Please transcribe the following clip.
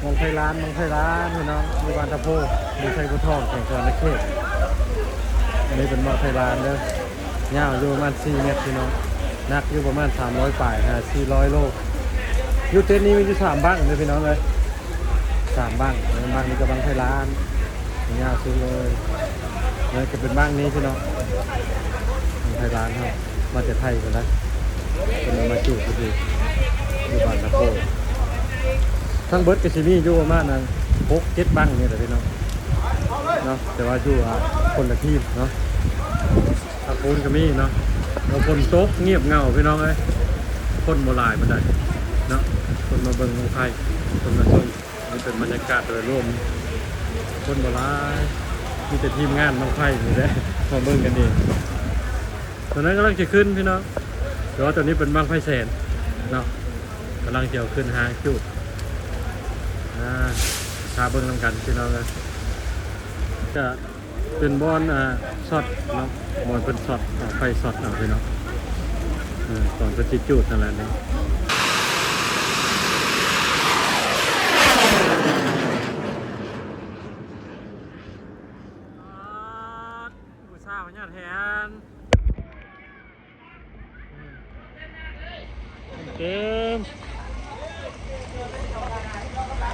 มองไทยร้านพี่น้องมีบานตะโพมีไทยกุทองแข่งกันในเขตอันนี้เป็นมองไทยร้านเด้อยาวอยู่ประมาณ4 เมตรพี่น้องนักอยู่ประมาณ300ป่าย400 โลอยู่เต็นนี้มีอยู่3 บังเลยพี่น้องเลย3 บังบังนี้ก็บังไทยร้านยาวสุดเลยนี่ก็เป็นบังนี้พี่น้องบังไทยร้านครับมาจากไทยกันนะเป็นมาจูบดีอยู่บานตะโพทั้งเบิร์ดกับชิมี่อยู่ประมาณนั้น6-7 บังนี่แหละพี่น้องเนาะแต่ว่าอยู่คนละทีมเนาะทางปูนก็มีเนาะเราคนโต๊ะเงียบเงาพี่น้องเลยคนโบราณมันได้เนาะคนมาเบิ่งของไทยคนมาชมนี่เป็นบรรยากาศโดยรวมคนโบราณมีแต่ทีมงานน้องไทยนี่แหละมาเบิ่งกันเองตอนนั้นกำลังจะขึ้นพี่น้องแต่ว่าตอนนี้เป็นบังไฟแสนเนาะกำลังเกี่ยวขึ้นหางจุดพาเบิ่งนำกันพี่น้องเลยจะเป็นบอลช็อตเนาะบอลเป็นช็อตไฟช็อตเอาพี่น้องตอนเป็นจิจูดนั่นแหละนี่